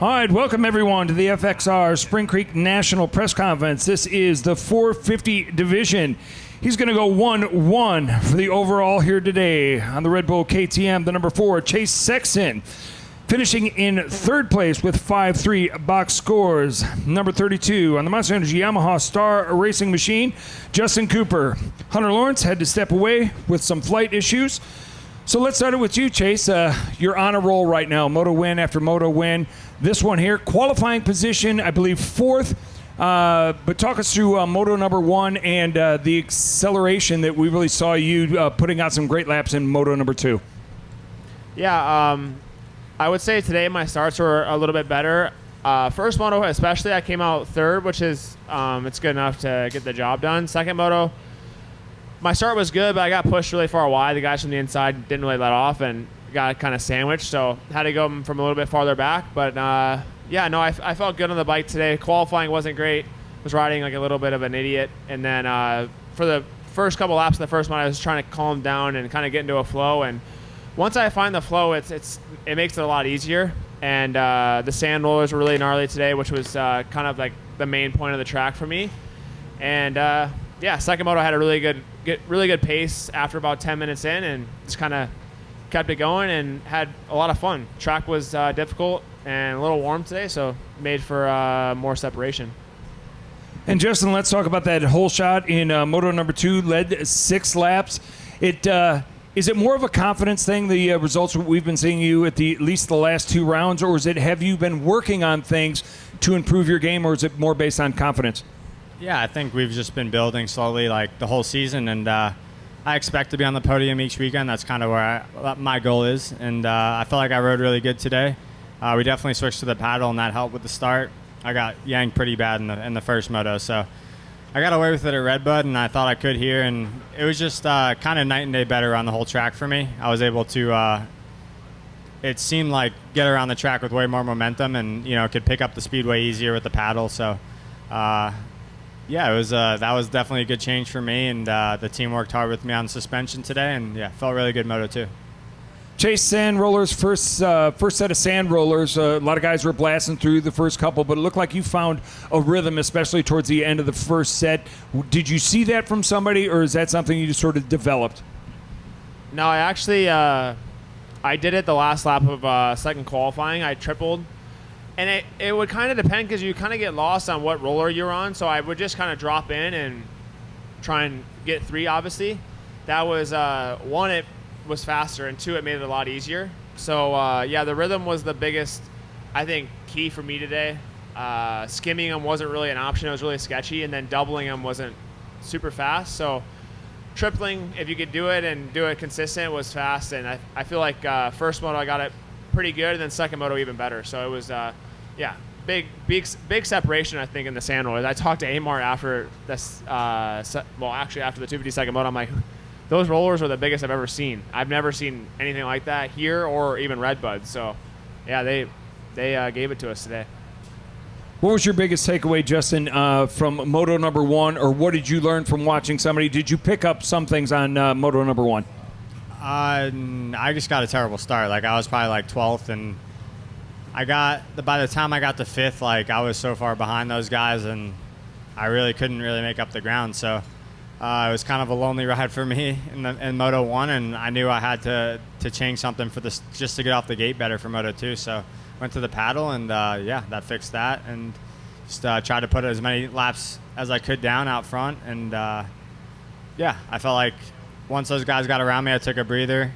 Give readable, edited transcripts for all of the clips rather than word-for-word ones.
All right, welcome everyone to the FXR Spring Creek National Press Conference. This is the 450 division. He's going to go 1-1 for the overall here today on the Red Bull KTM. The number 4, Chase Sexton, finishing in third place with 5.3 box scores. Number 32 on the Monster Energy Yamaha Star Racing Machine, Justin Cooper. Hunter Lawrence had to step away with some flight issues. So let's start it with you, Chase. You're on a roll right now. Moto win after Moto win. This one here, qualifying position, I believe fourth. But talk us through Moto number 1 and the acceleration that we really saw you putting out some great laps in Moto number 2. Yeah, I would say today my starts were a little bit better. First Moto especially, I came out third, which is it's good enough to get the job done. Second Moto, my start was good, but I got pushed really far wide. The guys from the inside didn't really let off and got kind of sandwiched, so had to go from a little bit farther back. But I felt good on the bike today. Qualifying wasn't great. Was riding like a little bit of an idiot. And then for the first couple laps of the first one, I was trying to calm down and kind of get into a flow. And once I find the flow, it makes it a lot easier. And the sand rollers were really gnarly today, which was kind of like the main point of the track for me. And second moto had a really good pace after about 10 minutes in, and just kind of kept it going and had a lot of fun. Track was difficult and a little warm today, so made for more separation. And Justin, let's talk about that whole shot in Moto number 2, led 6 laps. Is it more of a confidence thing, the results we've been seeing you at least the last 2 rounds, or have you been working on things to improve your game, or is it more based on confidence? Yeah, I think we've just been building slowly like the whole season, and I expect to be on the podium each weekend. That's kind of where my goal is, and I felt like I rode really good today. We definitely switched to the paddle, and that helped with the start. I got yanked pretty bad in the first moto, so I got away with it at Redbud, and I thought I could here, and it was just kind of night and day better on the whole track for me. I was able to, it seemed like, get around the track with way more momentum, and could pick up the speed way easier with the paddle. So it was that was definitely a good change for me, and the team worked hard with me on suspension today, and felt really good Moto 2. Chase, sand rollers, first set of sand rollers. A lot of guys were blasting through the first couple, but it looked like you found a rhythm, especially towards the end of the first set. Did you see that from somebody, or is that something you just sort of developed? No, I actually I did it the last lap of second qualifying. I tripled. And it would kind of depend because you kind of get lost on what roller you're on. So I would just kind of drop in and try and get 3, obviously. That was, 1, it was faster, and 2, it made it a lot easier. So, the rhythm was the biggest, I think, key for me today. Skimming them wasn't really an option. It was really sketchy. And then doubling them wasn't super fast. So tripling, if you could do it and do it consistent, was fast. And I feel like first moto I got it pretty good, and then second moto even better. So it was big separation, I think, in the sand rollers. I talked to Amar after this, after the 252nd moto. I'm like, those rollers are the biggest I've ever seen. I've never seen anything like that here or even Redbud. So, they gave it to us today. What was your biggest takeaway, Justin, from Moto number 1, or what did you learn from watching somebody? Did you pick up some things on Moto number 1? I just got a terrible start. Like, I was probably like 12th, and by the time I got to 5th, like, I was so far behind those guys, and I really couldn't make up the ground. So it was kind of a lonely ride for me in Moto 1, and I knew I had to change something for this just to get off the gate better for Moto 2. So went to the paddle, and that fixed that, and just tried to put as many laps as I could down out front. And I felt like once those guys got around me, I took a breather,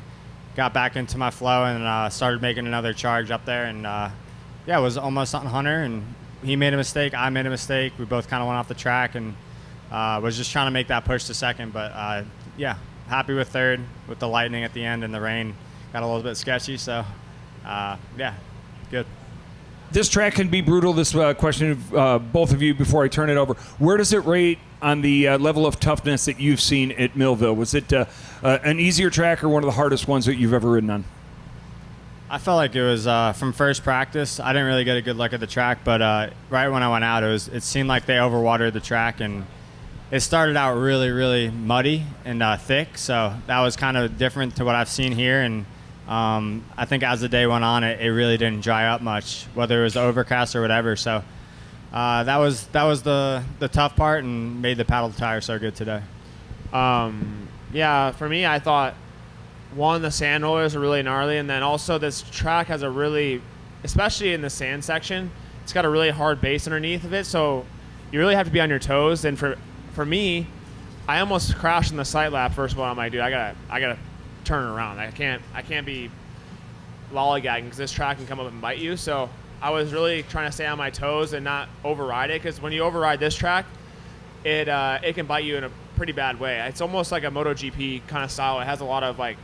got back into my flow, and started making another charge up there. And it was almost on Hunter, and he made a mistake, I made a mistake. We both kind of went off the track, and was just trying to make that push to second. But happy with third, with the lightning at the end and the rain. Got a little bit sketchy, so good. This track can be brutal. This question of both of you before I turn it over. Where does it rate on the level of toughness that you've seen at Millville? Was it an easier track or one of the hardest ones that you've ever ridden on? I felt like it was from first practice. I didn't really get a good look at the track, but right when I went out, it seemed like they overwatered the track, and it started out really, really muddy and thick. So that was kind of different to what I've seen here, and I think as the day went on, it really didn't dry up much, whether it was overcast or whatever. So that was the tough part and made the paddle tire so good today. Yeah, for me, I thought, one, the sand rollers are really gnarly, and then also this track has a really, especially in the sand section, it's got a really hard base underneath of it, so you really have to be on your toes. And for me, I almost crashed in the sight lap first one. I'm like, dude, I gotta turn around. I can't be lollygagging because this track can come up and bite you. So I was really trying to stay on my toes and not override it, because when you override this track, it can bite you in a pretty bad way. It's almost like a MotoGP kind of style. It has a lot of like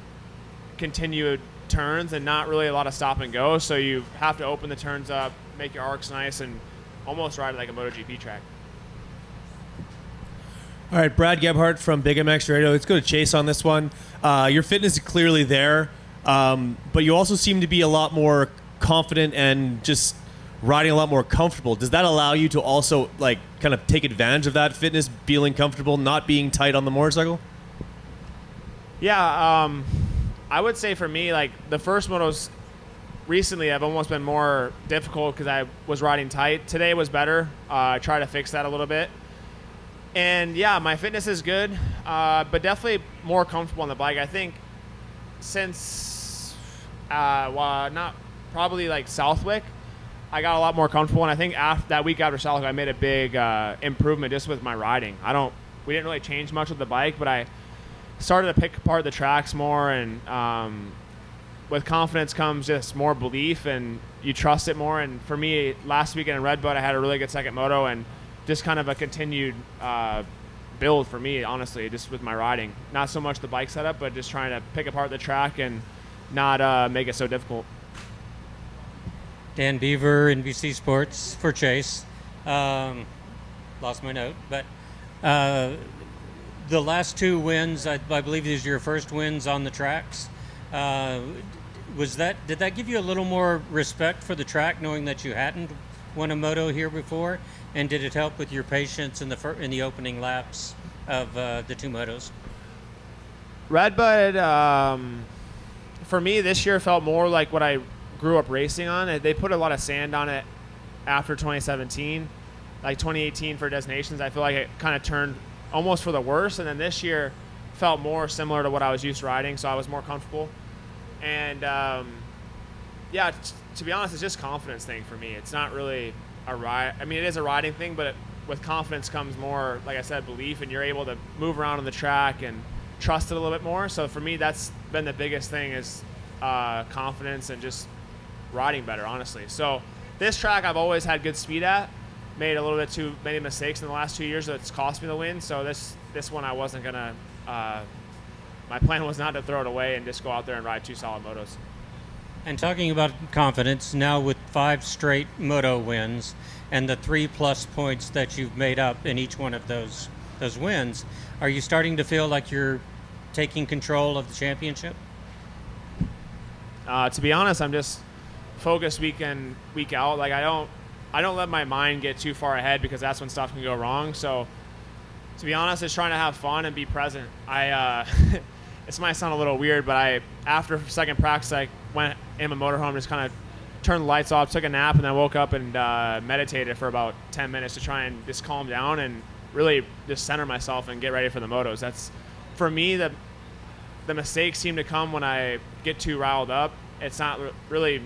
continued turns and not really a lot of stop and go. So you have to open the turns up, make your arcs nice, and almost ride it like a MotoGP track. All right, Brad Gebhardt from Big MX Radio. Let's go to Chase on this one. Your fitness is clearly there, but you also seem to be a lot more confident and just riding a lot more comfortable. Does that allow you to also like kind of take advantage of that fitness, feeling comfortable, not being tight on the motorcycle? Yeah, I would say for me, like the first motos recently have almost been more difficult because I was riding tight. Today was better. I try to fix that a little bit. And yeah, my fitness is good, but definitely more comfortable on the bike. I think since, not probably like Southwick, I got a lot more comfortable. And I think that week after Southwick, I made a big improvement just with my riding. We didn't really change much with the bike, but I started to pick apart the tracks more, and with confidence comes just more belief, and you trust it more. And for me, last weekend in Redbud, I had a really good second moto, and just kind of a continued build for me, honestly, just with my riding. Not so much the bike setup, but just trying to pick apart the track and not make it so difficult. Dan Beaver, NBC Sports for Chase. Lost my note, but the last two wins, I believe these are your first wins on the tracks. Did that give you a little more respect for the track, knowing that you hadn't won a moto here before? And did it help with your patience in the opening laps of the two motos? Redbud, for me this year felt more like what I grew up racing on. They put a lot of sand on it after 2017. Like 2018 for Destinations, I feel like it kind of turned almost for the worse, and then this year felt more similar to what I was used to riding, so I was more comfortable. And yeah, to be honest, it's just a confidence thing for me. It's not really a ride. I mean, it is a riding thing, but with confidence comes more, like I said, belief, and you're able to move around on the track and trust it a little bit more. So for me, that's been the biggest thing, is confidence and just riding better, honestly. So this track I've always had good speed at. Made a little bit too many mistakes in the last 2 years that's cost me the win. So this one I wasn't gonna. My plan was not to throw it away and just go out there and ride two solid motos. And talking about confidence, now with 5 straight moto wins and the 3+ points that you've made up in each one of those wins, are you starting to feel like you're taking control of the championship? To be honest, I'm just focused week in, week out. Like I don't let my mind get too far ahead, because that's when stuff can go wrong. So to be honest, it's trying to have fun and be present. This might sound a little weird, but after second practice, I went in my motorhome, just kind of turned the lights off, took a nap, and then woke up and meditated for about 10 minutes to try and just calm down and really just center myself and get ready for the motos. That's, for me, the mistakes seem to come when I get too riled up. It's not really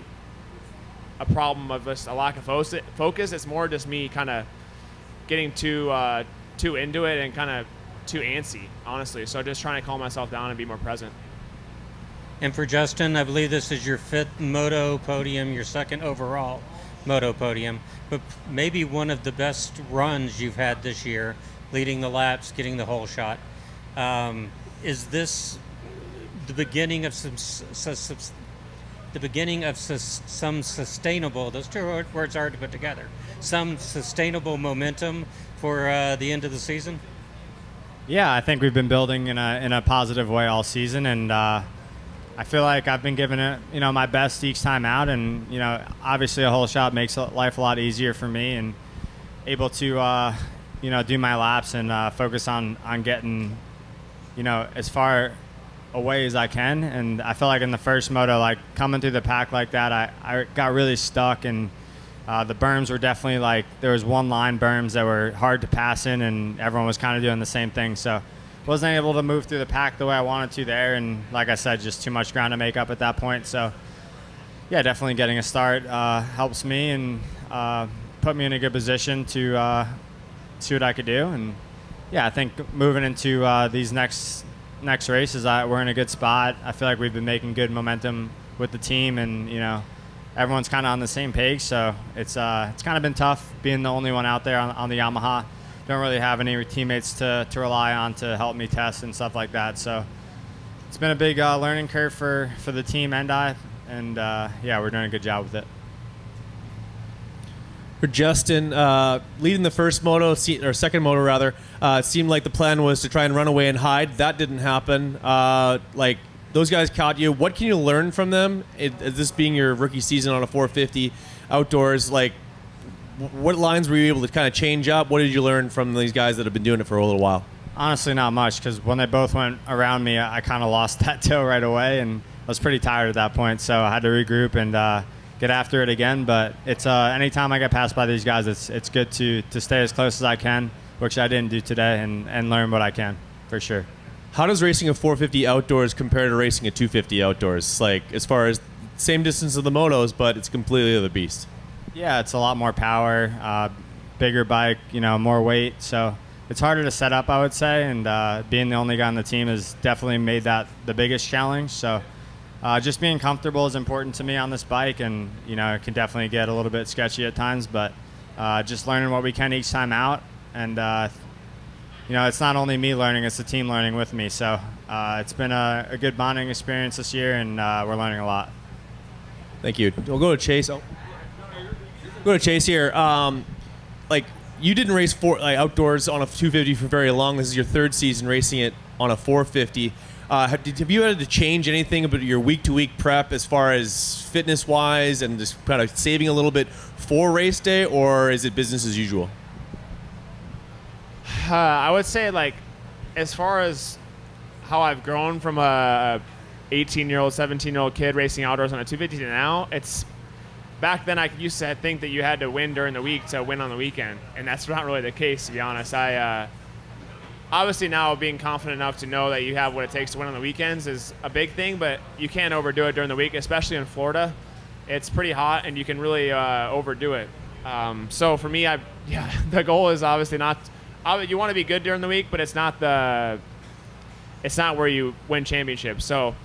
a problem of just a lack of focus. It's more just me kind of getting too into it and kind of too antsy, honestly. So just trying to calm myself down and be more present. And for Justin, I believe this is your 5th moto podium, your 2nd overall moto podium, but maybe one of the best runs you've had this year, leading the laps, getting the whole shot. Is this the beginning of some sustainable, those two words are hard to put together, some sustainable momentum for the end of the season? Yeah, I think we've been building in a positive way all season, and I feel like I've been giving it, my best each time out, and obviously a whole shot makes life a lot easier for me, and able to do my laps and focus on getting as far away as I can. And I feel like in the first moto, like coming through the pack like that, I got really stuck, and the berms were definitely like, there was one line berms that were hard to pass in, and everyone was kind of doing the same thing. So wasn't able to move through the pack the way I wanted to there. And like I said, just too much ground to make up at that point. So yeah, definitely getting a start helps me and put me in a good position to see what I could do. And yeah, I think moving into these next races, we're in a good spot. I feel like we've been making good momentum with the team, and everyone's kind of on the same page. So it's kind of been tough being the only one out there on the Yamaha. Don't really have any teammates to rely on to help me test and stuff like that. So it's been a big learning curve for the team and I. And yeah, we're doing a good job with it. For Justin, leading the first moto, or second moto rather, it seemed like the plan was to try and run away and hide. That didn't happen. Like, those guys caught you. What can you learn from them? This being your rookie season on a 450 outdoors, like, what lines were you able to kind of change up? What did you learn from these guys that have been doing it for a little while? Honestly, not much, because when they both went around me, I kind of lost that toe right away, and I was pretty tired at that point, so I had to regroup and get after it again. But it's anytime I get passed by these guys, it's good to stay as close as I can, which I didn't do today, and learn what I can, for sure. How does racing a 450 outdoors compare to racing a 250 outdoors? Like, as far as same distance of the motos, but it's completely other beast. Yeah, it's a lot more power, bigger bike, more weight. So it's harder to set up, I would say. And being the only guy on the team has definitely made that the biggest challenge. So just being comfortable is important to me on this bike. And, it can definitely get a little bit sketchy at times. But just learning what we can each time out. And, it's not only me learning, it's the team learning with me. So it's been a good bonding experience this year, and we're learning a lot. Thank you. We'll go to Chase. Go to Chase here. Like, you didn't race outdoors on a 250 for very long. This is your third season racing it on a 450. Have you had to change anything about your week-to-week prep as far as fitness-wise and just kind of saving a little bit for race day, or is it business as usual? I would say, like, as far as how I've grown from a 18-year-old, 17-year-old kid racing outdoors on a 250 to now, it's back then I used to think that you had to win during the week to win on the weekend, and that's not really the case, to be honest. I obviously now being confident enough to know that you have what it takes to win on the weekends is a big thing, but you can't overdo it during the week, especially in Florida. It's pretty hot, and you can really overdo it. So for me, the goal is obviously not. You want to be good during the week, but it's not where you win championships. So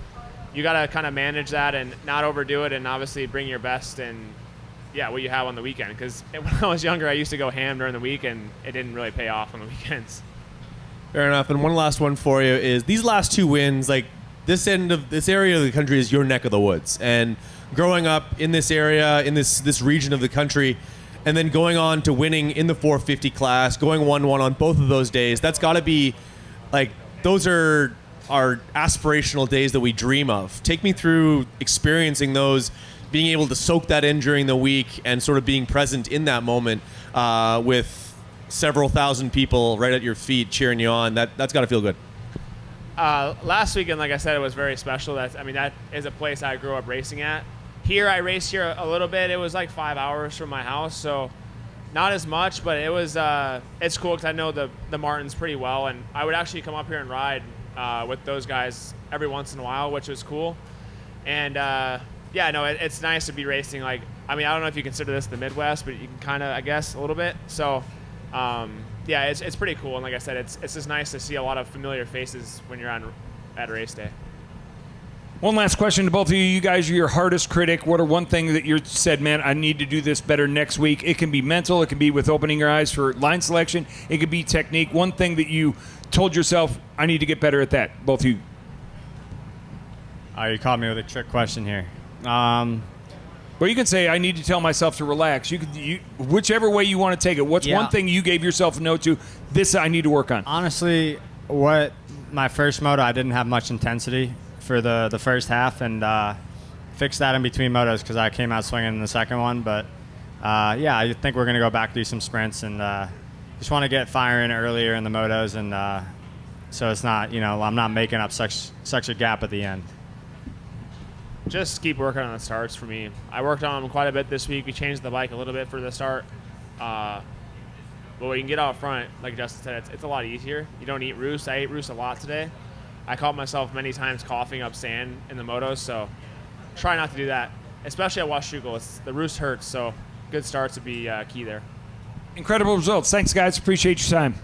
you got to kind of manage that and not overdo it, and obviously bring your best and what you have on the weekend. Because when I was younger, I used to go ham during the week, and it didn't really pay off on the weekends. Fair enough. And one last one for you is these last two wins, like, this area of the country is your neck of the woods. And growing up in this area, in this region of the country, and then going on to winning in the 450 class, going 1-1 on both of those days, that's got to be, like, those are our aspirational days that we dream of. Take me through experiencing those, being able to soak that in during the week, and sort of being present in that moment with several thousand people right at your feet cheering you on. That's got to feel good. Last weekend, like I said, it was very special. That is a place I grew up racing at. Here, I raced here a little bit. It was like 5 hours from my house, so not as much, but it was. It's cool because I know the Martins pretty well, and I would actually come up here and ride with those guys every once in a while, which was cool. And it's nice to be racing. Like, I don't know if you consider this the Midwest, but you can kind of, I guess, a little bit. So, it's pretty cool. And like I said, it's just nice to see a lot of familiar faces when you're at a race day. One last question to both of you. You guys are your hardest critic. What are one thing that you said, man, I need to do this better next week? It can be mental. It can be with opening your eyes for line selection. It could be technique. One thing that you told yourself, I need to get better at that. Both of you. You caught me with a trick question here. Well, you can say, I need to tell myself to relax. Whichever way you want to take it. What's one thing you gave yourself a note to? This I need to work on. Honestly, my first moto, I didn't have much intensity for the first half, and fixed that in between motos because I came out swinging in the second one. But I think we're going to go back, do some sprints, and just want to get firing earlier in the motos and so it's not, I'm not making up such a gap at the end. Just keep working on the starts for me. I worked on them quite a bit this week. We changed the bike a little bit for the start. But when you can get out front, like Justin said, it's a lot easier. You don't eat roost. I ate roost a lot today. I caught myself many times coughing up sand in the motos, so try not to do that, especially at Washougal. The roost hurts, so good starts would be key there. Incredible results. Thanks, guys. Appreciate your time.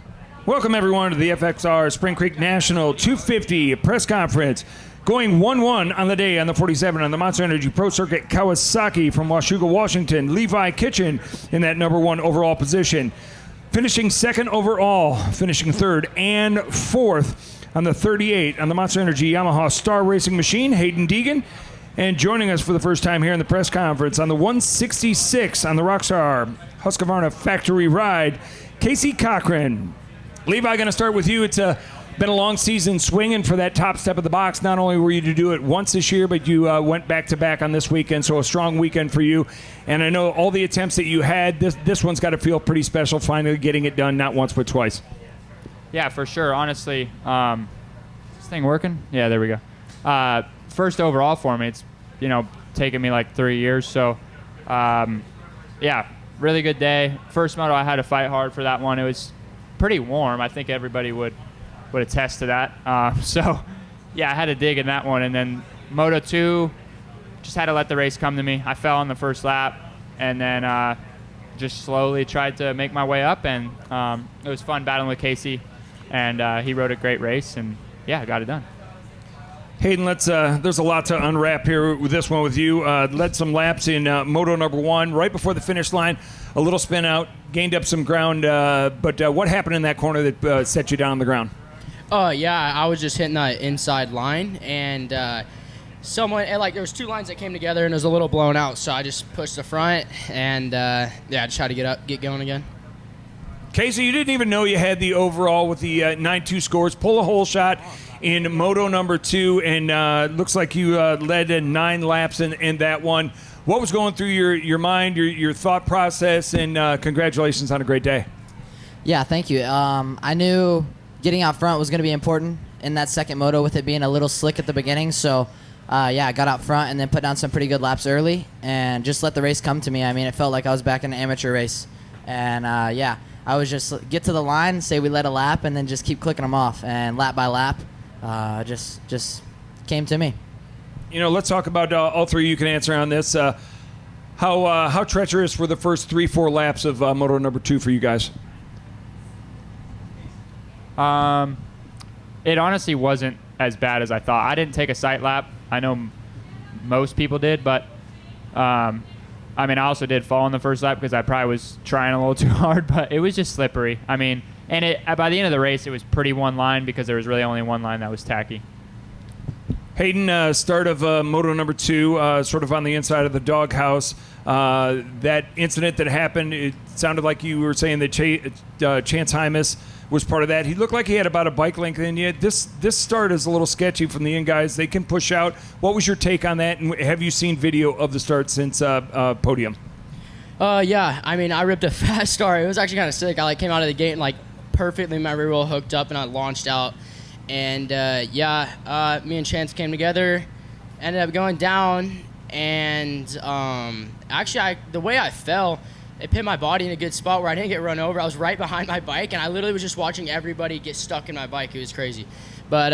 Welcome, everyone, to the FXR Spring Creek National 250 press conference. Going 1-1 on the day on the 47 on the Monster Energy Pro Circuit, Kawasaki from Washougal, Washington. Levi Kitchen in that number 1 overall position. Finishing second overall, finishing third and fourth on the 38 on the Monster Energy Yamaha Star Racing Machine, Hayden Deegan. And joining us for the first time here in the press conference on the 166 on the Rockstar Husqvarna Factory Ride, Casey Cochran. Levi, going to start with you. It's been a long season swinging for that top step of the box. Not only were you to do it once this year, but you went back-to-back on this weekend, so a strong weekend for you. And I know all the attempts that you had, this one's got to feel pretty special, finally getting it done, not once but twice. Yeah, for sure. Honestly, is this thing working? Yeah, there we go. First overall for me. It's, taken me like 3 years. So, yeah, really good day. First moto, I had to fight hard for that one. It was pretty warm. I think everybody would attest to that. So, yeah, I had to dig in that one. And then Moto 2, just had to let the race come to me. I fell on the first lap and then just slowly tried to make my way up. And it was fun battling with Casey. And he rode a great race. And, yeah, I got it done. Hayden, there's a lot to unwrap here with this one with you. Led some laps in Moto number 1. Right before the finish line, a little spin out, gained up some ground. But what happened in that corner that set you down on the ground? Yeah, I was just hitting the inside line, and there was 2 lines that came together, and it was a little blown out, so I just pushed the front, and just tried to get going again. Casey, you didn't even know you had the overall with the 9-2 scores. Pull a hole shot in Moto number 2, and looks like you led in 9 laps in that one. What was going through your mind, your thought process, and congratulations on a great day. Yeah, thank you. I knew getting out front was going to be important in that second moto with it being a little slick at the beginning. So, I got out front and then put down some pretty good laps early and just let the race come to me. I mean, it felt like I was back in an amateur race. And, I was just get to the line, say we led a lap, and then just keep clicking them off. And lap by lap, just came to me. Let's talk about all three. You can answer on this. How treacherous were the first 3-4 laps of Moto number 2 for you guys? It honestly wasn't as bad as I thought. I didn't take a sight lap. I know most people did, but I also did fall in the first lap because I probably was trying a little too hard, but it was just slippery. By the end of the race, it was pretty one line because there was really only one line that was tacky. Hayden, start of Moto number 2, sort of on the inside of the doghouse. That incident that happened, it sounded like you were saying that Chance Hymas was part of that. He looked like he had about a bike length in you. This start is a little sketchy from the end guys. They can push out. What was your take on that, and have you seen video of the start since podium? Yeah, I ripped a fast start. It was actually kind of sick. I came out of the gate and perfectly my rear wheel hooked up and I launched out. And me and Chance came together, ended up going down, and the way I fell, it hit my body in a good spot where I didn't get run over. I was right behind my bike, and I literally was just watching everybody get stuck in my bike. It was crazy. But,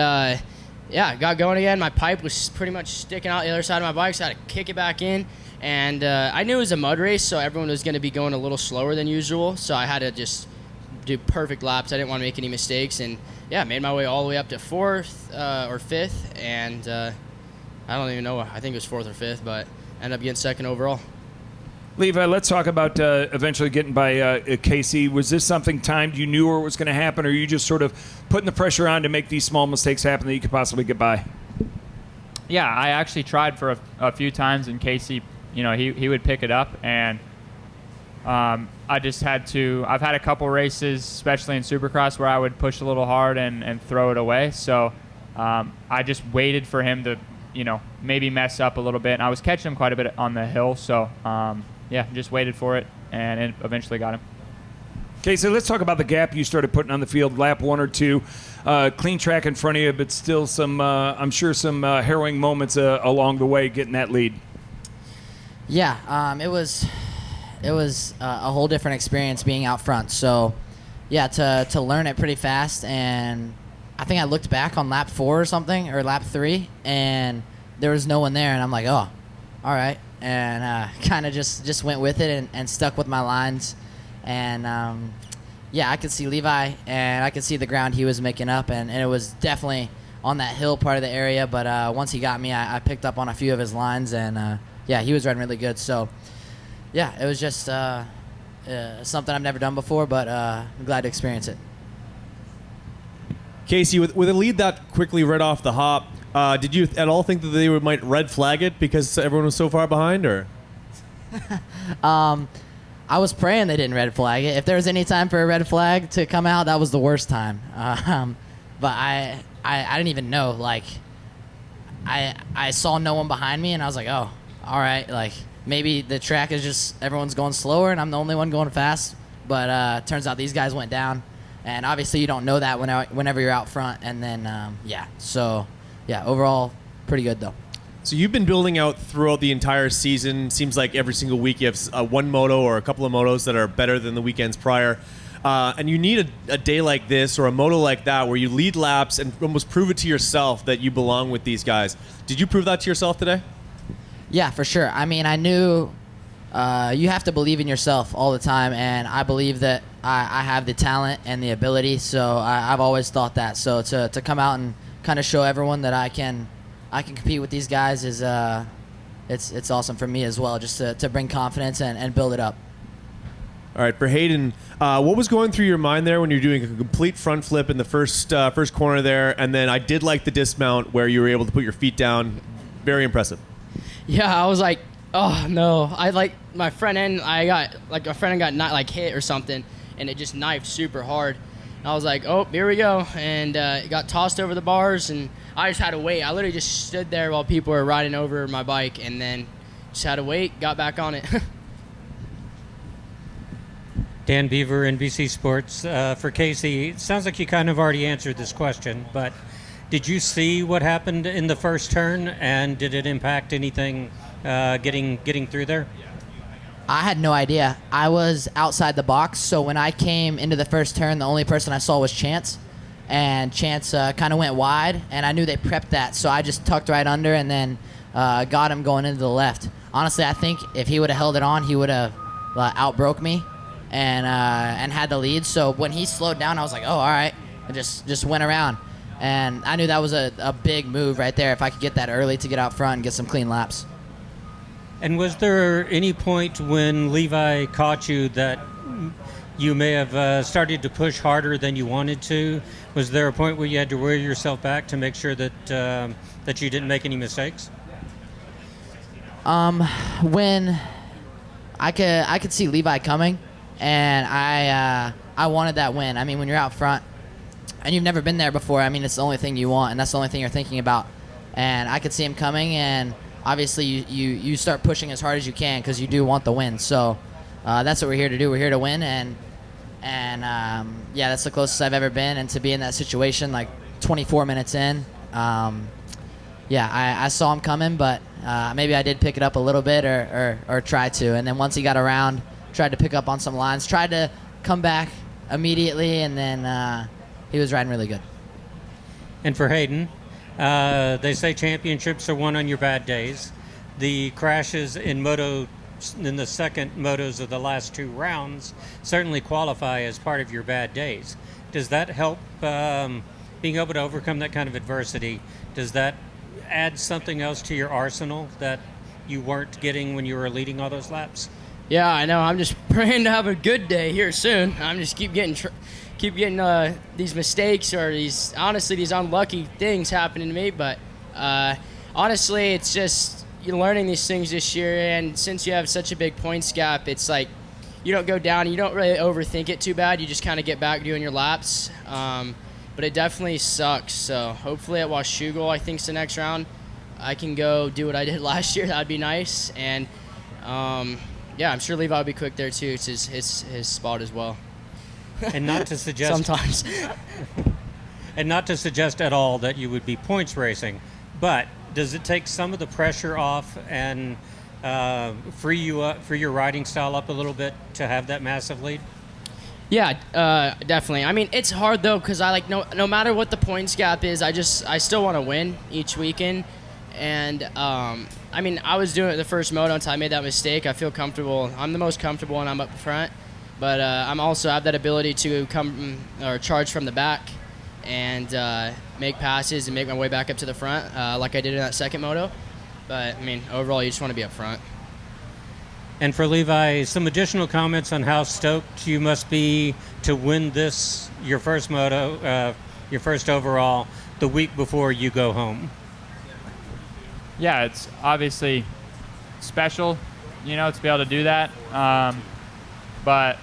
got going again. My pipe was pretty much sticking out the other side of my bike, so I had to kick it back in. And I knew it was a mud race, so everyone was going to be going a little slower than usual, so I had to just do perfect laps. I didn't want to make any mistakes, and made my way all the way up to 4th or 5th, and I don't even know. I think it was 4th or 5th, but ended up getting 2nd overall. Levi, let's talk about eventually getting by Casey. Was this something timed? You knew where it was going to happen, or you just sort of putting the pressure on to make these small mistakes happen that you could possibly get by? Yeah, I actually tried for a few times, and Casey, he would pick it up, and I just had to. I've had a couple races, especially in Supercross, where I would push a little hard and throw it away. So I just waited for him to, maybe mess up a little bit. And I was catching him quite a bit on the hill. So just waited for it and it eventually got him. Okay, so let's talk about the gap you started putting on the field, lap 1 or 2. Clean track in front of you, but still some, I'm sure, some harrowing moments along the way getting that lead. Yeah, it was a whole different experience being out front. So, yeah, to learn it pretty fast, and I think I looked back on lap 4 or something, or lap 3, and there was no one there, and I'm like, oh, all right, and kind of just went with it and stuck with my lines. And yeah, I could see Levi, and I could see the ground he was making up, and it was definitely on that hill part of the area. But once he got me, I picked up on a few of his lines, and yeah, he was riding really good. So yeah, it was just something I've never done before, but I'm glad to experience it. Casey, with a lead that quickly right off the hop, did you at all think that they might red flag it because everyone was so far behind, or? I was praying they didn't red flag it. If there was any time for a red flag to come out, that was the worst time. But I didn't even know. Like, I saw no one behind me, and I was like, oh, all right. Like, maybe the track is just everyone's going slower, and I'm the only one going fast. But turns out these guys went down, and obviously you don't know that whenever you're out front. And then yeah, so yeah, overall pretty good though. So you've been building out throughout the entire season. Seems like every single week you have one moto or a couple of motos that are better than the weekends prior. And you need a day like this or a moto like that where you lead laps and almost prove it to yourself that you belong with these guys. Did you prove that to yourself today? Yeah, for sure. I mean, I knew you have to believe in yourself all the time, and I believe that I have the talent and the ability, so I've always thought that. So to come out and kind of show everyone that I can compete with these guys is it's awesome for me as well, just to bring confidence and build it up. All right, for Hayden, what was going through your mind there when you're doing a complete front flip in the first corner there, and then I did like the dismount where you were able to put your feet down. Very impressive. Yeah, I was like, oh no, I like my front end. I got like a front end got hit or something, and it just knifed super hard. And I was like, oh, here we go, and it got tossed over the bars, and I just had to wait. I literally just stood there while people were riding over my bike, and then just had to wait, got back on it. Dan Beaver, NBC Sports. For Casey, it sounds like you kind of already answered this question, but did you see what happened in the first turn, and did it impact anything getting through there? I had no idea. I was outside the box, so when I came into the first turn, the only person I saw was Chance. And Chance kind of went wide, and I knew they prepped that, so I just tucked right under and then got him going into the left. Honestly, I think if he would have held it on, he would have outbroke me and had the lead. So when he slowed down, I was like, oh, all right. I just went around. And I knew that was a big move right there if I could get that early to get out front and get some clean laps. And was there any point when Levi caught you that you may have started to push harder than you wanted to? Was there a point where you had to wear yourself back to make sure that that you didn't make any mistakes? When I could see Levi coming, and I wanted that win. I mean, when you're out front and you've never been there before, I mean, it's the only thing you want, and that's the only thing you're thinking about. And I could see him coming, and obviously you start pushing as hard as you can because you do want the win. So that's what we're here to do. We're here to win, and yeah, that's the closest I've ever been. And to be in that situation, like 24 minutes in, yeah, I saw him coming, but maybe I did pick it up a little bit or try to. And then once he got around, tried to pick up on some lines, tried to come back immediately, and then he was riding really good. And for Hayden, they say championships are won on your bad days. The crashes in the second motos of the last two rounds certainly qualify as part of your bad days. Does that help being able to overcome that kind of adversity? Does that add something else to your arsenal that you weren't getting when you were leading all those laps? Yeah, I know. I'm just praying to have a good day here soon. I'm just keep getting these mistakes or these unlucky things happening to me. But honestly, it's just you're learning these things this year. And since you have such a big points gap, it's like you don't go down. You don't really overthink it too bad. You just kind of get back doing your laps. But it definitely sucks. So hopefully at Washougal, I think, is the next round, I can go do what I did last year. That'd be nice. And yeah, I'm sure Levi will be quick there too. It's his spot as well. And not to suggest Sometimes. and not to suggest at all that you would be points racing, but does it take some of the pressure off and free you up, free your riding style up a little bit to have that massive lead? Yeah, definitely. I mean, it's hard though because I like no matter what the points gap is, I still want to win each weekend. And I mean, I was doing it the first moto until I made that mistake. I feel comfortable. I'm the most comfortable when I'm up front, but I'm also have that ability to come or charge from the back and make passes and make my way back up to the front, like I did in that second moto. But I mean, overall, you just want to be up front. And for Levi, some additional comments on how stoked you must be to win this, your first moto, your first overall, the week before you go home. Yeah, it's obviously special, you know, to be able to do that. But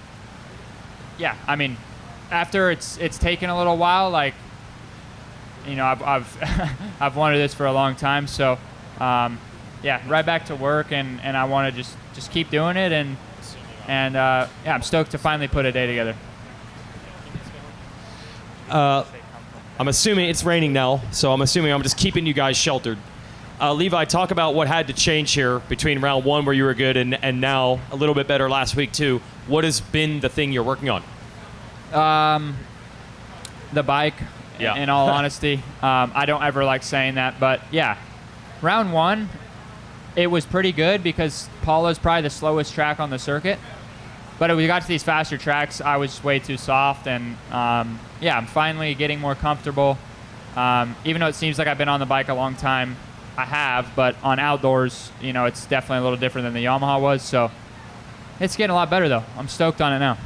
yeah, I mean, after it's taken a little while, like, you know, I've I've wanted this for a long time. So yeah, right back to work, and I want to just keep doing it, and yeah, I'm stoked to finally put a day together. I'm assuming it's raining now, so I'm assuming I'm just keeping you guys sheltered. Levi, talk about what had to change here between round one where you were good and now a little bit better last week too. What has been the thing you're working on? The bike, Yeah. in all honesty. I don't ever like saying that, but yeah, round one, it was pretty good because Paulo's probably the slowest track on the circuit. But when we got to these faster tracks, I was way too soft, and yeah, I'm finally getting more comfortable. Even though it seems like I've been on the bike a long time, I have, but on outdoors, you know, it's definitely a little different than the Yamaha was, so it's getting a lot better, though. I'm stoked on it now.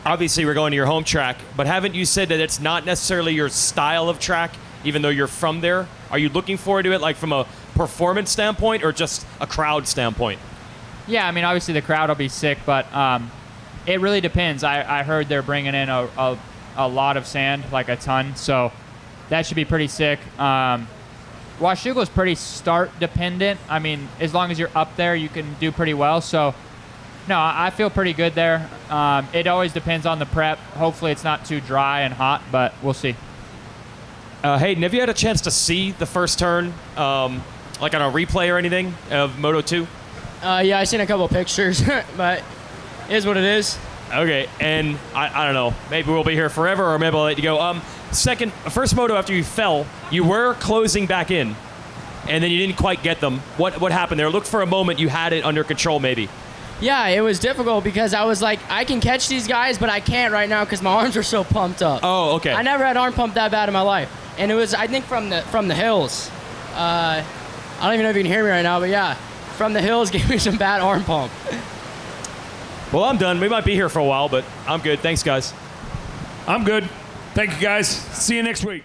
Obviously, we're going to your home track, but haven't you said that it's not necessarily your style of track, even though you're from there? Are you looking forward to it, like from a performance standpoint or just a crowd standpoint? Yeah, I mean, obviously the crowd will be sick, but it really depends. I heard they're bringing in a lot of sand, like a ton, so that should be pretty sick. Washougal is pretty start dependent. I mean, as long as you're up there, you can do pretty well. So, no, I feel pretty good there. It always depends on the prep. Hopefully it's not too dry and hot, but we'll see. Hayden, have you had a chance to see the first turn, like on a replay or anything of Moto 2? Yeah, I seen a couple pictures, but it is what it is. Okay, and I don't know, maybe we'll be here forever, or maybe I'll let you go. First moto after you fell, you were closing back in, and then you didn't quite get them. What happened there? Looked for a moment you had it under control, maybe. Yeah, it was difficult because I was like, I can catch these guys, but I can't right now because my arms are so pumped up. Oh, okay. I never had arm pump that bad in my life, and it was, I think, from the hills. I don't even know if you can hear me right now, but yeah, from the hills gave me some bad arm pump. Well, I'm done. We might be here for a while, but I'm good. Thanks, guys. I'm good. Thank you, guys. See you next week.